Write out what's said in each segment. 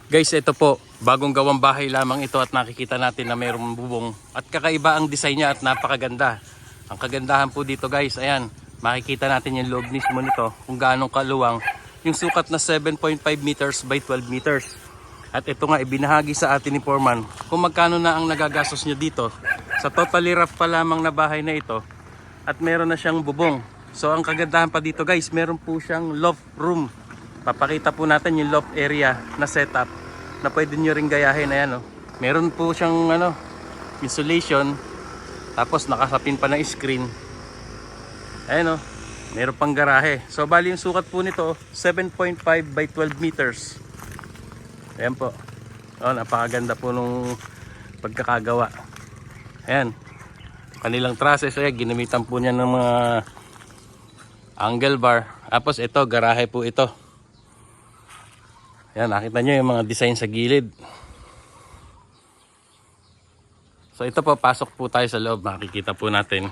Guys, ito po, bagong gawang bahay lamang ito at nakikita natin na mayroong bubong. At kakaiba ang design niya at napakaganda. Ang kagandahan po dito guys, ayan, makikita natin yung loob mismo nito kung gaano kaluwang. Yung sukat na 7.5 meters by 12 meters. At ito nga, ibinahagi sa atin ni Foreman kung magkano na ang nagagastos niya dito. Sa totally rough pa lamang na bahay na ito at meron na siyang bubong. So ang kagandahan pa dito guys, meron po siyang loft room. Papakita po natin yung loft area na setup na pwede nyo rin gayahin. Ayan, oh. Meron po siyang insulation, tapos nakasapin pa ng screen. Ayan, oh. Meron pang garahe. So bali yung sukat po nito 7.5 by 12 meters. Ayan po. Oh, napakaganda po nung pagkakagawa. Ayan, kanilang trusses, ginamitan po niya ng mga angle bar. Tapos ito, garahe po ito. Ayan, nakita nyo yung mga design sa gilid. So ito po, pasok po tayo sa loob. Makikita po natin.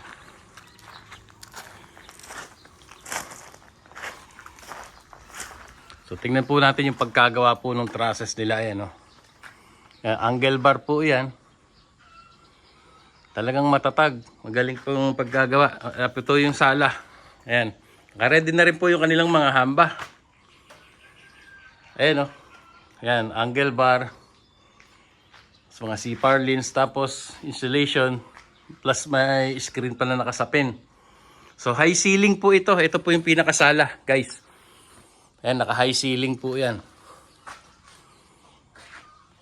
So tingnan po natin yung pagkagawa po ng trusses nila. Ayan, oh. Ayan, angle bar po yan. Talagang matatag. Magaling pong pagkagawa. Ito yung sala. Ayan. Naka-ready na rin po yung kanilang mga hamba. Ayan, oh. Ayan, angle bar. So, mga C-par lines, tapos insulation. Plus may screen pa na nakasapin. So high ceiling po ito. Ito po yung pinakasala, guys. Ayan, naka-high ceiling po yan.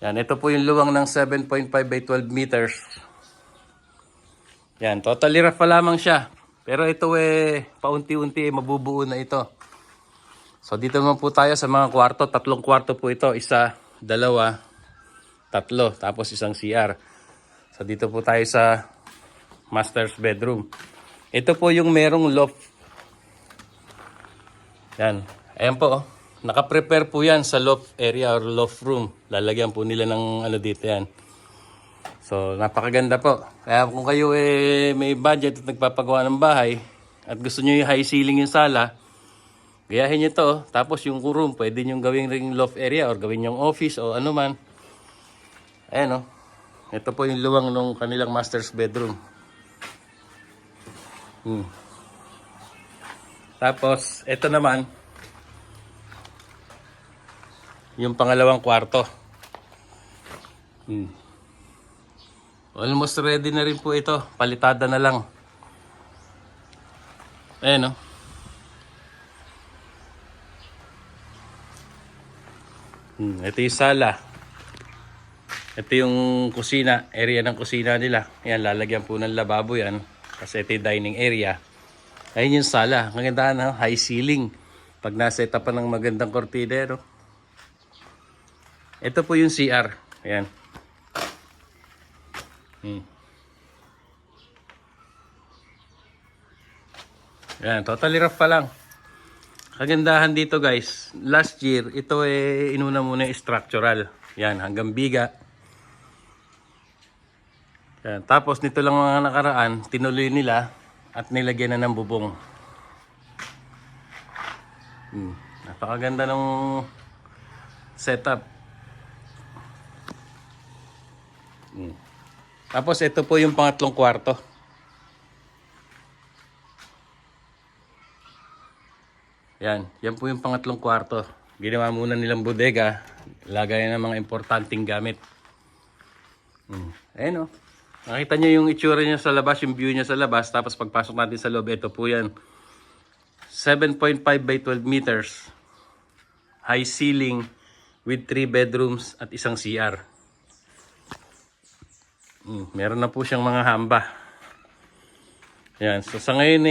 Yan, ito po yung luwang ng 7.5 by 12 meters. Yan, totally rough pa lamang siya. Pero ito paunti-unti mabubuo na ito. So dito naman po tayo sa mga kwarto. 3 kwarto po ito. 1, 2, 3. Tapos isang CR. So dito po tayo sa master's bedroom. Ito po yung merong loft. Yan. Ayan po. Oh. Naka-prepare po yan sa loft area or loft room. Lalagyan po nila ng dito yan. So napakaganda po. Kaya kung kayo may budget at nagpapagawa ng bahay at gusto nyo yung high ceiling yung sala, gayahin nyo to. Tapos yung room, pwede nyo gawing ring loft area or gawin yung office o ano man. Ayan, oh. Ito po yung luwang ng kanilang master's bedroom. Tapos, ito naman, yung pangalawang kwarto. Almost ready na rin po ito. Palitada na lang. Ayan, oh. Ito yung sala. Ito yung kusina, area ng kusina nila. Ayan, lalagyan po ng lababo yan. Kasi ito yung dining area. Ayun yung sala. Maganda na, high ceiling. Pag nasa pa ng magandang kortidero. Ito po yung CR. Ayan. Ayan, totally rough pa lang. Kagandahan dito guys, last year, ito inuna muna yung structural. Yan, hanggang biga. Yan, tapos nito lang mga nakaraan, tinuloy nila at nilagyan na ng bubong. Napakaganda ng setup. Tapos ito po yung pangatlong kwarto. Yan po yung pangatlong kwarto. Ginawa muna nilang bodega, lagayan ng mga importanteng gamit. Ayan, oh. Nakita nyo yung itsura niya sa labas, yung view niya sa labas. Tapos pagpasok natin sa loob, ito po yan. 7.5 by 12 meters. High ceiling with 3 bedrooms at isang CR. Meron na po siyang mga hamba. Yan. So sa ngayon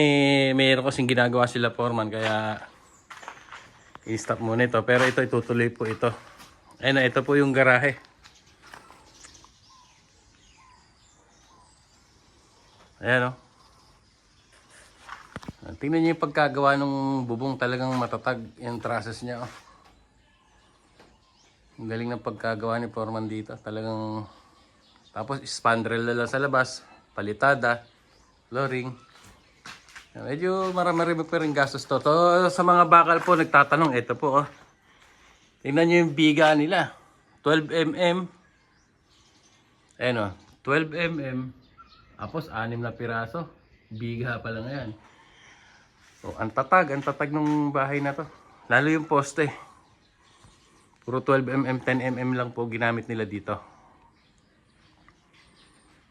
mayroon kasing ginagawa sila Foreman, kaya i-stop muna ito. Pero ito itutuloy po ito. Ayun na, ito po yung garahe. Ayan, oh. Tingnan niyo yung pagkagawa ng bubong, talagang matatag yung trusses niya, oh. Ang galing ng pagkagawa ni Foreman dito, talagang. Tapos spandrel na lang sa labas, palitada, flooring. Medyo marami pa rin gastos to. Sa mga bakal po nagtatanong, ito po, oh. Tingnan nyo yung biga nila. 12 mm. Ayan o, 12 mm. Tapos 6 na piraso. Biga pa lang yan. So, ang tatag ng bahay na to. Lalo yung poste. Puro 12 mm, 10 mm lang po ginamit nila dito.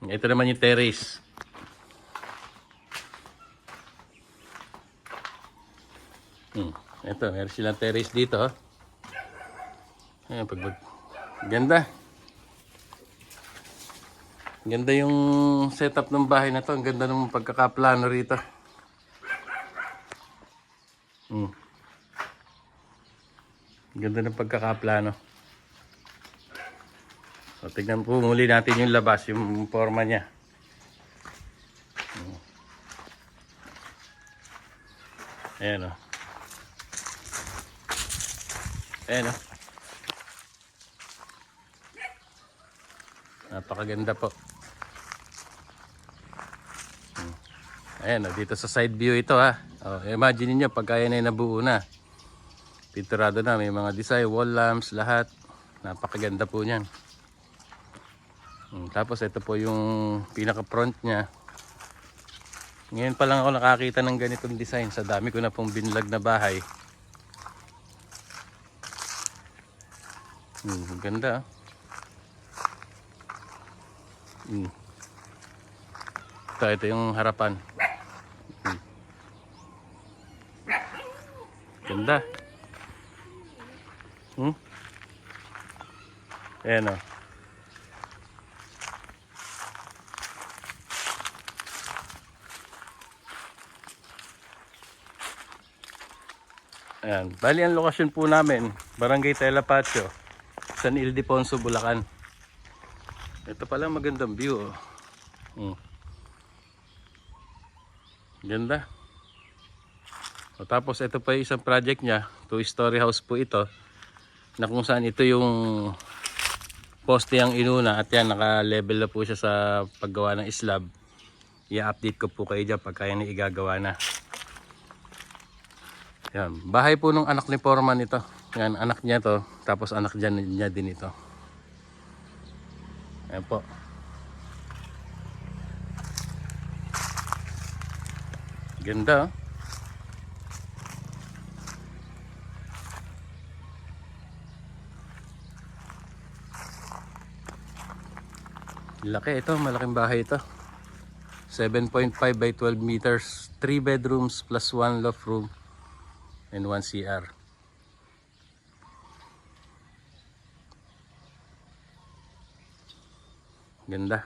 Ito naman yung terrace. Ito, meron silang terrace dito. Ayan, ganda. Ganda yung setup ng bahay na to. Ang ganda ng pagkakaplano rito. Ganda ng pagkakaplano. So, tignan po muli natin yung labas, yung forma niya. Ayan o. Ayan o. Napakaganda po. Ayan o, dito sa side view ito ha. O, imagine niyo pagka yan ay nabuo na. Pinturado na, may mga design, wall lamps, lahat. Napakaganda po niyan. Tapos ito po yung pinaka front niya. Ngayon pa lang ako nakakita ng ganitong design. Sa dami ko na pong binlag na bahay. Ganda. Ito yung harapan. Ganda. Ayan o. Ayan. Bali ang lokasyon po namin, Barangay Telepacio, San Ildefonso, Bulacan. Ito pala magandang view. Ganda. O, tapos ito pa yung isang project niya, 2-story house po ito, na kung saan ito yung poste ang inuna at yan naka-level na po siya sa paggawa ng slab. I-update ko po kayo dyan pagka yan igagawa na. Yan, bahay po nung anak ni Foreman ito. Yan, anak niya to, tapos anak niya din ito. Ayan po. Ganda. Laki ito, malaking bahay ito. 7.5 by 12 meters, 3 bedrooms plus 1 loft room and 1 CR. Ganda.